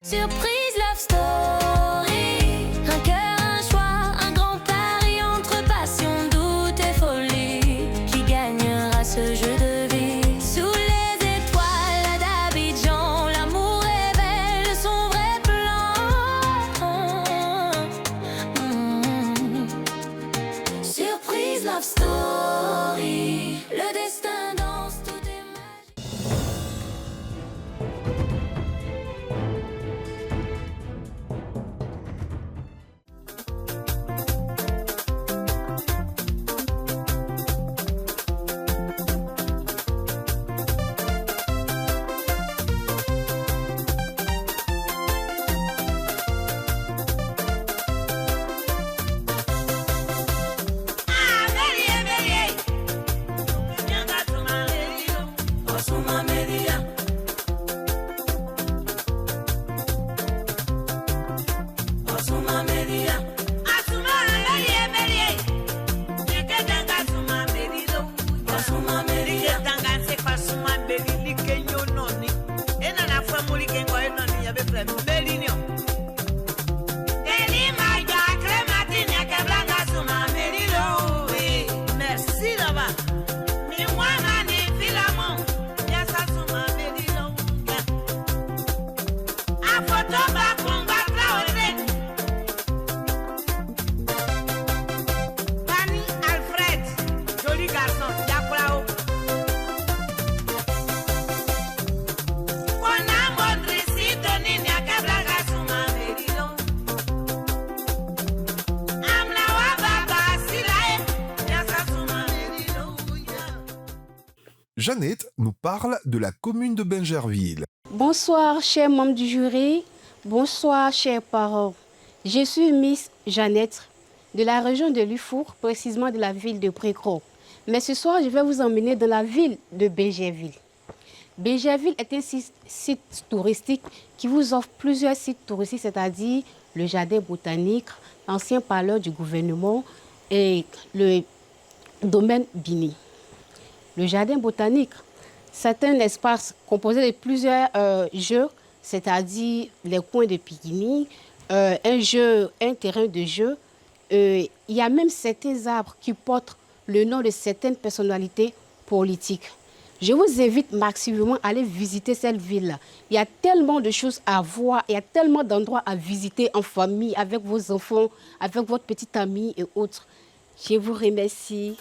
Surprise love story. Un cœur, un choix, un grand pari entre passion, doute et folie. Qui gagnera ce jeu de vie? Sous les étoiles d'Abidjan, l'amour révèle son vrai plan. Surprise love story. Le destin danse, tout est magique. Jeannette nous parle de la commune de Bingerville. Bonsoir, chers membres du jury. Bonsoir, chers parents. Je suis Miss Jeannette de la région de Lufour, précisément de la ville de Précro. Mais ce soir, je vais vous emmener dans la ville de Bingerville. Bingerville est un site touristique qui vous offre plusieurs sites touristiques, c'est-à-dire le jardin botanique, l'ancien parleur du gouvernement et le domaine Bini. Le jardin botanique, c'est un espace composé de plusieurs jeux, c'est-à-dire les coins de pique-nique, un terrain de jeu. Il y a même certains arbres qui portent le nom de certaines personnalités politiques. Je vous invite massivement à aller visiter cette ville-là. Il y a tellement de choses à voir, il y a tellement d'endroits à visiter en famille, avec vos enfants, avec votre petite amie et autres. Je vous remercie.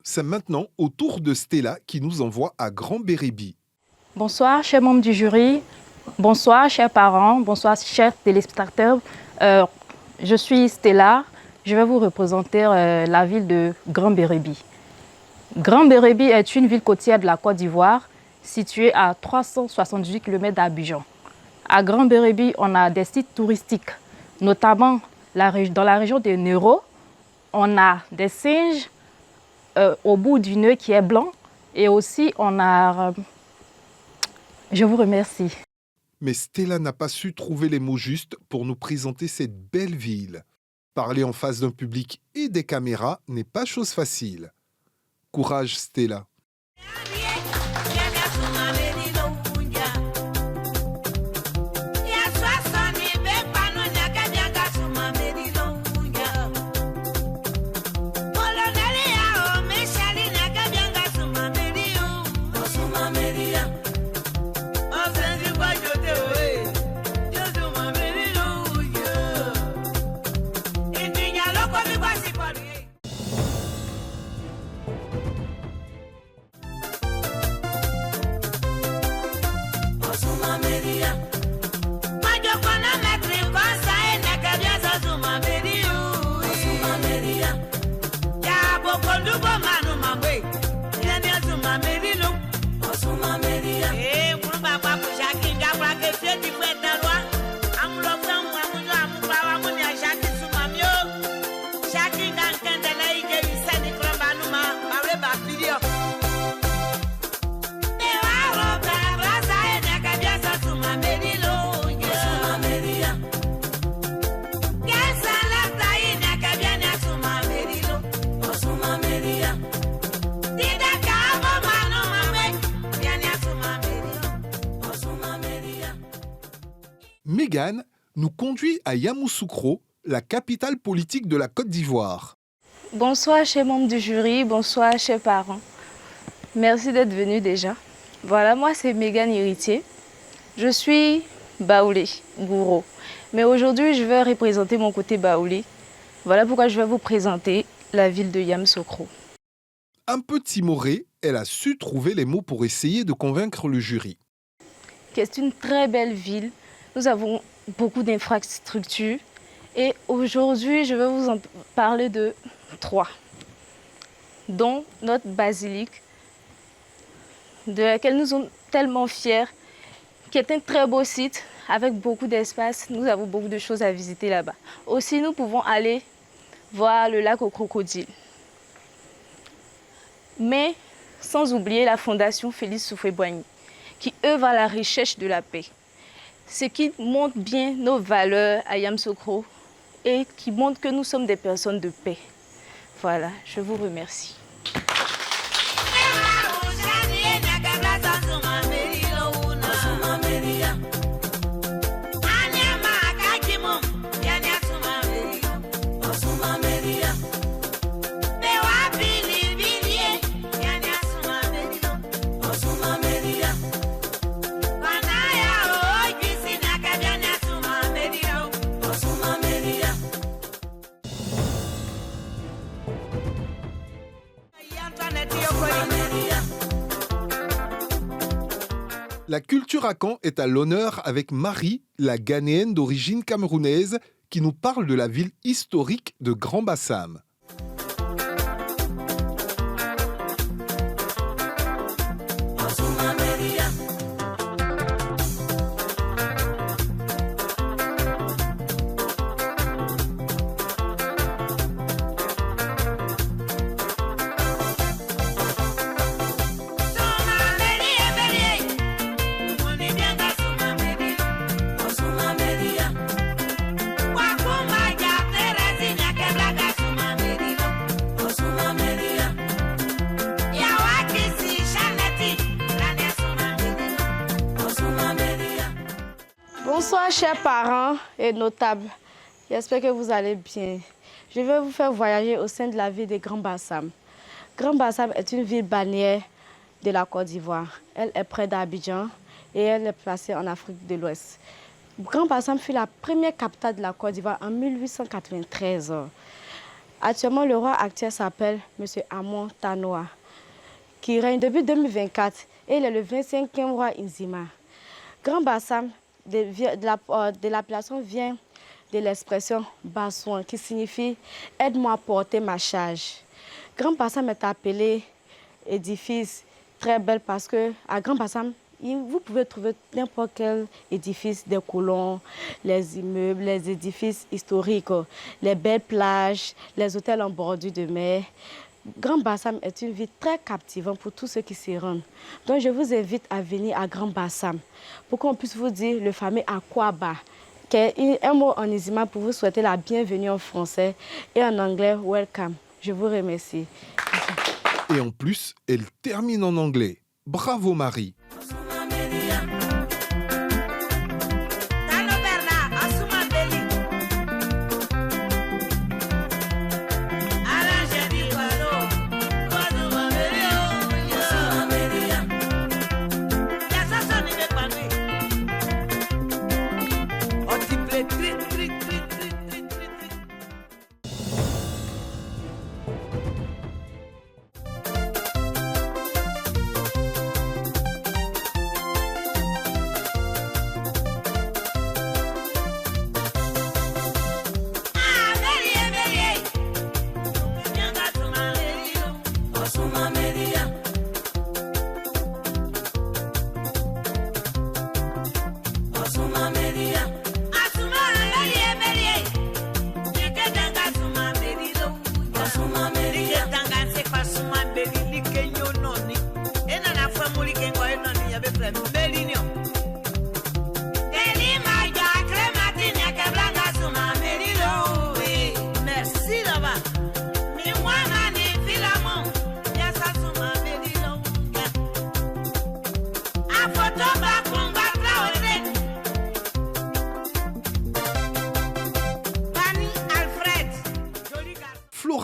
C'est maintenant au tour de Stella qui nous envoie à Grand Bérébi. Bonsoir, chers membres du jury. Bonsoir, chers parents. Bonsoir, chers téléspectateurs. Je suis Stella. Je vais vous représenter la ville de Grand Bérébi. Grand Bérébi est une ville côtière de la Côte d'Ivoire, située à 378 km d'Abidjan. À Grand Bérébi, on a des sites touristiques, notamment dans la région de Neuro. On a des singes au bout du nœud qui est blanc. Et aussi, on a... Je vous remercie. Mais Stella n'a pas su trouver les mots justes pour nous présenter cette belle ville. Parler en face d'un public et des caméras n'est pas chose facile. Courage, Stella. Mégane nous conduit à Yamoussoukro, la capitale politique de la Côte d'Ivoire. Bonsoir, chers membres du jury, bonsoir, chers parents. Merci d'être venus déjà. Voilà, moi c'est Mégane Héritier. Je suis Baoulé, Gouro. Mais aujourd'hui, je vais représenter mon côté Baoulé. Voilà pourquoi je vais vous présenter la ville de Yamoussoukro. Un peu timorée, elle a su trouver les mots pour essayer de convaincre le jury. C'est une très belle ville. Nous avons beaucoup d'infrastructures. Et aujourd'hui, je vais vous en parler de 3, dont notre basilique, de laquelle nous sommes tellement fiers, qui est un très beau site avec beaucoup d'espace. Nous avons beaucoup de choses à visiter là-bas. Aussi, nous pouvons aller voir le lac aux crocodiles. Mais sans oublier la fondation Félix Houphouët-Boigny, qui œuvre à la recherche de la paix. Ce qui montre bien nos valeurs à Yamoussoukro et qui montre que nous sommes des personnes de paix. Voilà, je vous remercie. La culture à Caen est à l'honneur avec Marie, la Ghanéenne d'origine camerounaise, qui nous parle de la ville historique de Grand Bassam. Bonsoir chers parents et notables, j'espère que vous allez bien. Je vais vous faire voyager au sein de la ville de Grand Bassam. Grand Bassam est une ville balnéaire de la Côte d'Ivoire. Elle est près d'Abidjan et elle est placée en Afrique de l'Ouest. Grand Bassam fut la première capitale de la Côte d'Ivoire en 1893. Actuellement, le roi actuel s'appelle M. Amon Tanoa, qui règne depuis 2024 et il est le 25e roi Nzima. Grand Bassam de l'appellation vient de l'expression Bassouan qui signifie « aide-moi à porter ma charge ». Grand Bassam est appelé édifice très belle parce que à Grand Bassam, vous pouvez trouver n'importe quel édifice, des colons, les immeubles, les édifices historiques, les belles plages, les hôtels en bordure de mer. Grand Bassam est une ville très captivante pour tous ceux qui s'y rendent. Donc je vous invite à venir à Grand Bassam pour qu'on puisse vous dire le fameux Akwaba, qui est un mot en Nzima pour vous souhaiter la bienvenue en français et en anglais welcome. Je vous remercie. Et en plus, elle termine en anglais. Bravo Marie.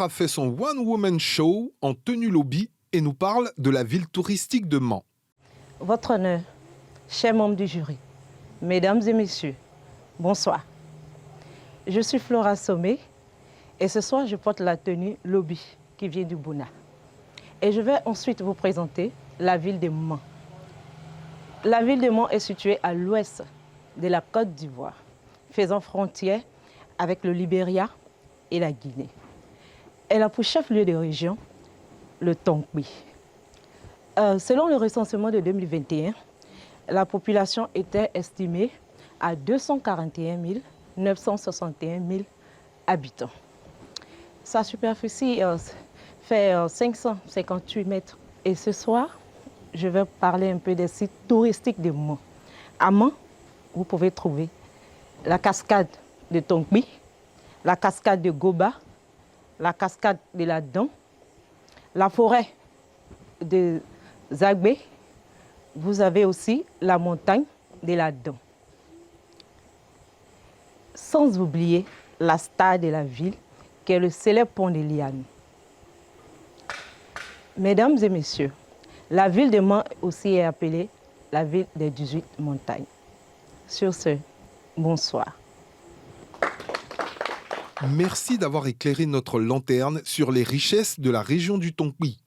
a fait son One Woman Show en tenue lobby et nous parle de la ville touristique de Mans. Votre honneur, chers membres du jury, mesdames et messieurs, bonsoir. Je suis Flora Sommet et ce soir je porte la tenue lobby qui vient du Bouna. Et je vais ensuite vous présenter la ville de Mans. La ville de Mans est située à l'ouest de la Côte d'Ivoire, faisant frontière avec le Libéria et la Guinée. Elle a pour chef-lieu de région le Tonkpi. Selon le recensement de 2021, la population était estimée à 241 961 000 habitants. Sa superficie fait 558 mètres. Et ce soir, je vais parler un peu des sites touristiques de Mans. À Mans, vous pouvez trouver la cascade de Tonkpi, la cascade de Goba, la cascade de la Dent, la forêt de Zagbé. Vous avez aussi la montagne de la Dent. Sans oublier la star de la ville, qui est le célèbre pont de Liane. Mesdames et messieurs, la ville de Mans aussi est appelée la ville des 18 montagnes. Sur ce, bonsoir. Merci d'avoir éclairé notre lanterne sur les richesses de la région du Tonkpi.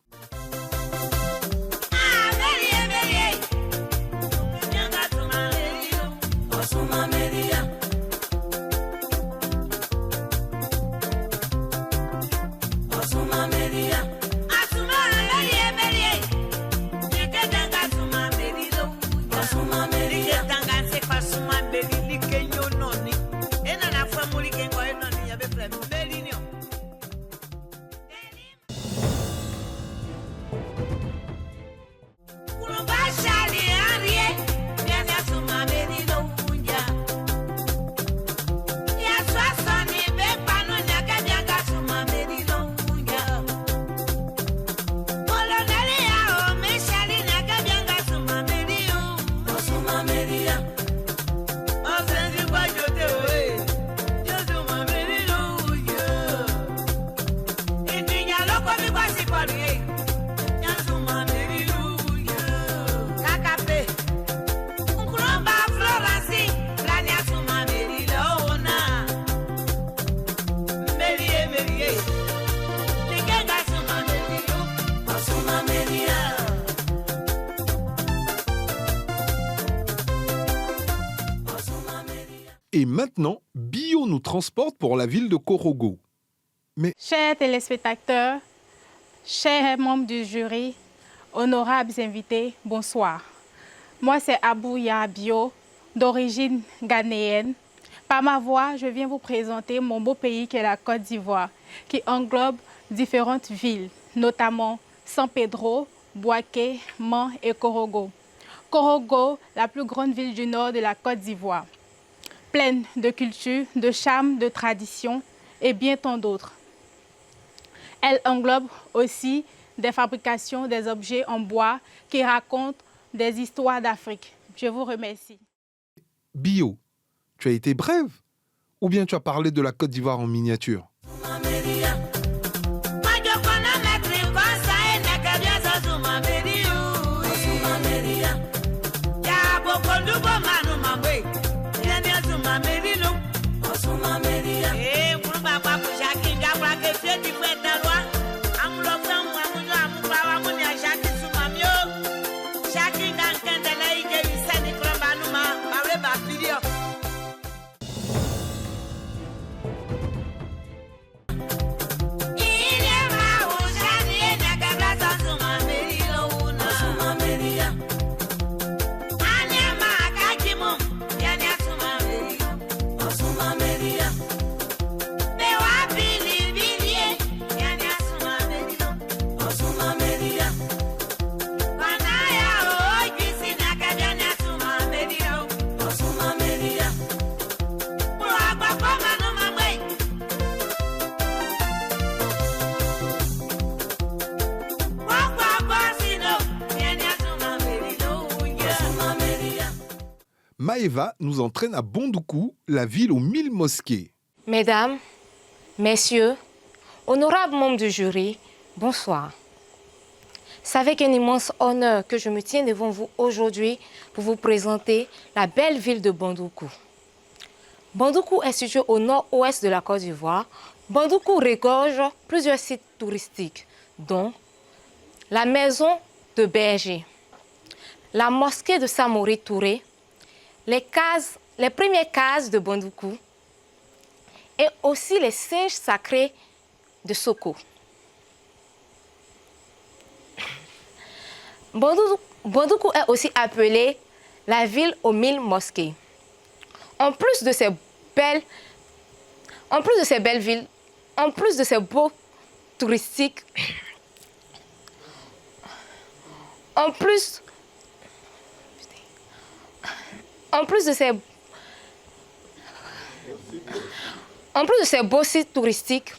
Et maintenant, Bio nous transporte pour la ville de Korogo. Mais Chers téléspectateurs, chers membres du jury, honorables invités, bonsoir. Moi, c'est Abouya Bio, d'origine ghanéenne. Par ma voix, je viens vous présenter mon beau pays qui est la Côte d'Ivoire, qui englobe différentes villes, notamment San Pedro, Bouaké, Mans et Korogo. Korogo, la plus grande ville du nord de la Côte d'Ivoire, pleine de culture, de charme, de tradition et bien tant d'autres. Elle englobe aussi des fabrications, des objets en bois qui racontent des histoires d'Afrique. Je vous remercie. Bio, tu as été brève? Ou bien tu as parlé de la Côte d'Ivoire en miniature? Maëva nous entraîne à Bondoukou, la ville aux 1000 mosquées. Mesdames, messieurs, Honorables membres du jury, bonsoir. C'est avec un immense honneur que je me tiens devant vous aujourd'hui pour vous présenter la belle ville de Bandoukou. Bandoukou est située au nord-ouest de la Côte d'Ivoire. Bandoukou regorge plusieurs sites touristiques, dont la maison de berger, la mosquée de Samori Touré, les premières cases de Bandoukou et aussi les singes sacrés de Soko. Bandoukou est aussi appelée la ville aux 1000 mosquées. En plus de ces belles villes, en plus de ces beaux touristiques, en plus de ces beaux sites touristiques,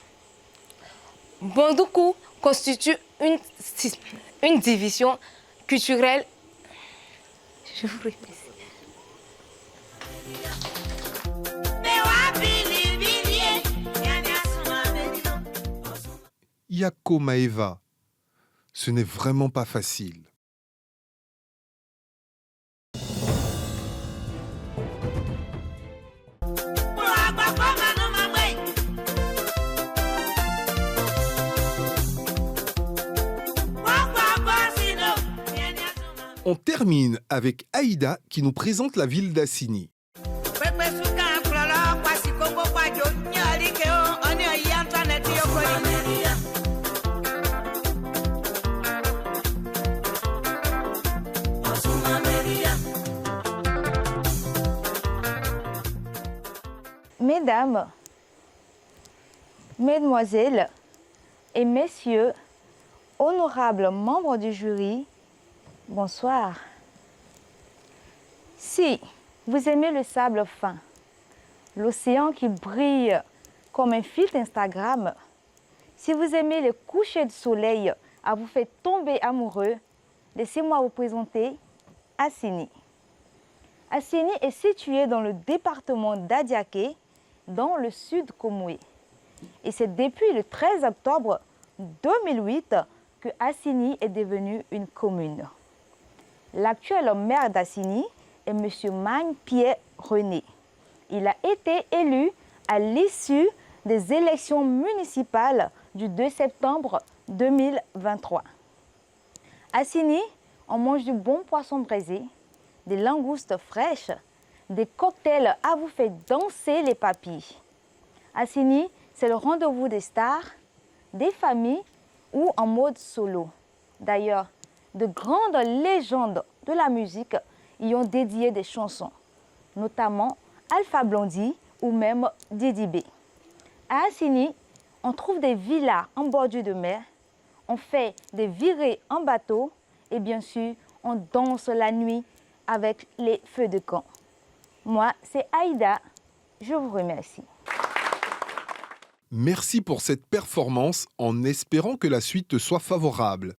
Bandoukou constitue une division culturelle. Je vous remercie. Yako Maeva, ce n'est vraiment pas facile. On termine avec Aïda qui nous présente la ville d'Assini. Mesdames, Mesdemoiselles et Messieurs, honorables membres du jury, bonsoir. Si vous aimez le sable fin, l'océan qui brille comme un filtre Instagram, si vous aimez les couchers de soleil à vous faire tomber amoureux, laissez-moi vous présenter Assini. Assini est situé dans le département d'Adiaké, dans le sud Komoué. Et c'est depuis le 13 octobre 2008 que Assini est devenue une commune. L'actuel maire d'Assini est M. Magne Pierre René. Il a été élu à l'issue des élections municipales du 2 septembre 2023. Assini, on mange du bon poisson braisé, des langoustes fraîches, des cocktails à vous faire danser les papilles. Assini, c'est le rendez-vous des stars, des familles ou en mode solo. D'ailleurs, de grandes légendes de la musique y ont dédié des chansons, notamment Alpha Blondy ou même Didi B. À Assini, on trouve des villas en bordure de mer, on fait des virées en bateau et bien sûr, on danse la nuit avec les feux de camp. Moi, c'est Aïda. Je vous remercie. Merci pour cette performance en espérant que la suite te soit favorable.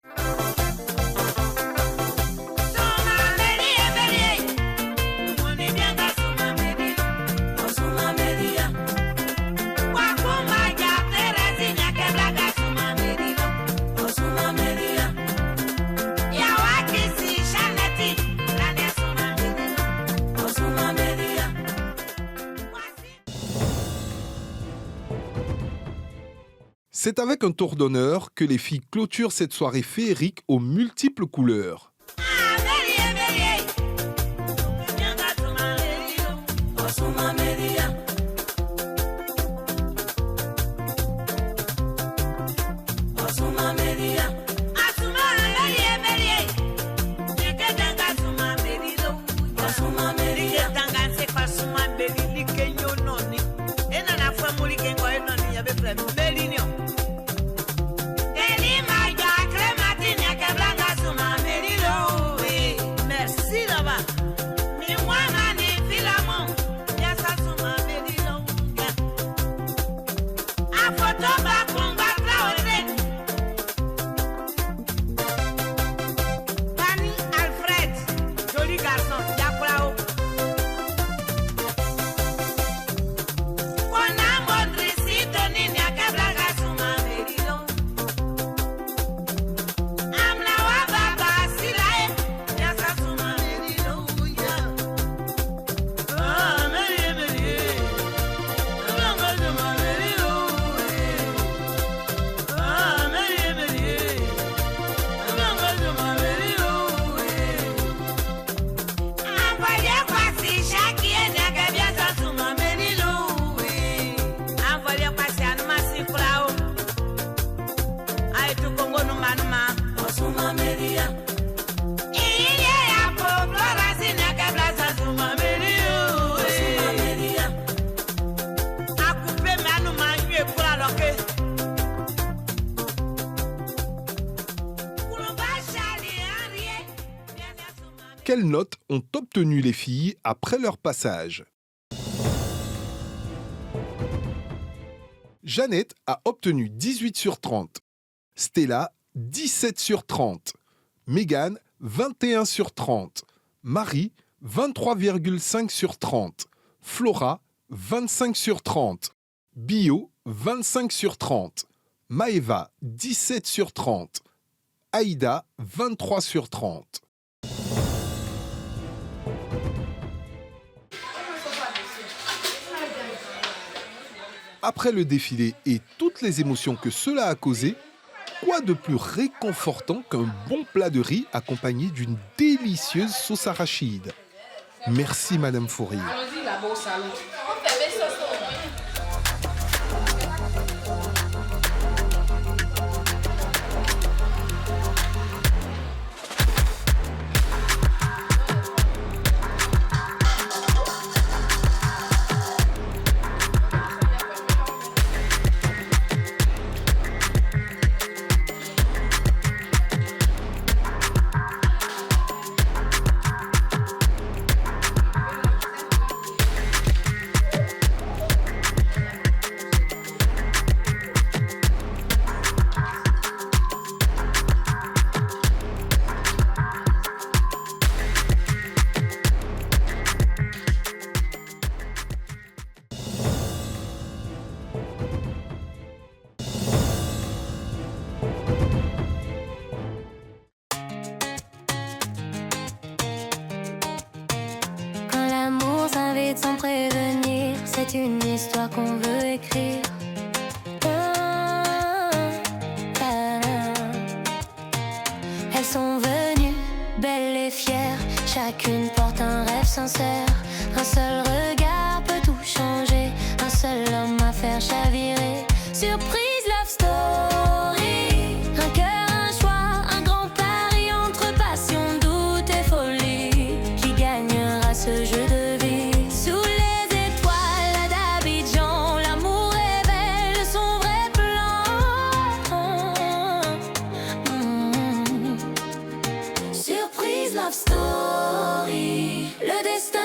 C'est avec un tour d'honneur que les filles clôturent cette soirée féerique aux multiples couleurs. Quelles notes ont obtenu les filles après leur passage? Jeannette a obtenu 18 sur 30. Stella, 17 sur 30. Mégane, 21 sur 30. Marie, 23,5 sur 30. Flora, 25 sur 30. Bio, 25 sur 30. Maëva, 17 sur 30. Aïda, 23 sur 30. Après le défilé et toutes les émotions que cela a causées, quoi de plus réconfortant qu'un bon plat de riz accompagné d'une délicieuse sauce arachide? Merci Madame Fourier. Sans prévenir, c'est une histoire qu'on veut écrire. Elles sont venues, belles et fières, chacune porte un rêve sincère. Un seul regard peut tout changer, un seul homme à faire chavirer. Surprise love story, un cœur, un choix, un grand pari entre passion, doute et folie. Qui gagnera ce jeu de vie? Love story, le destin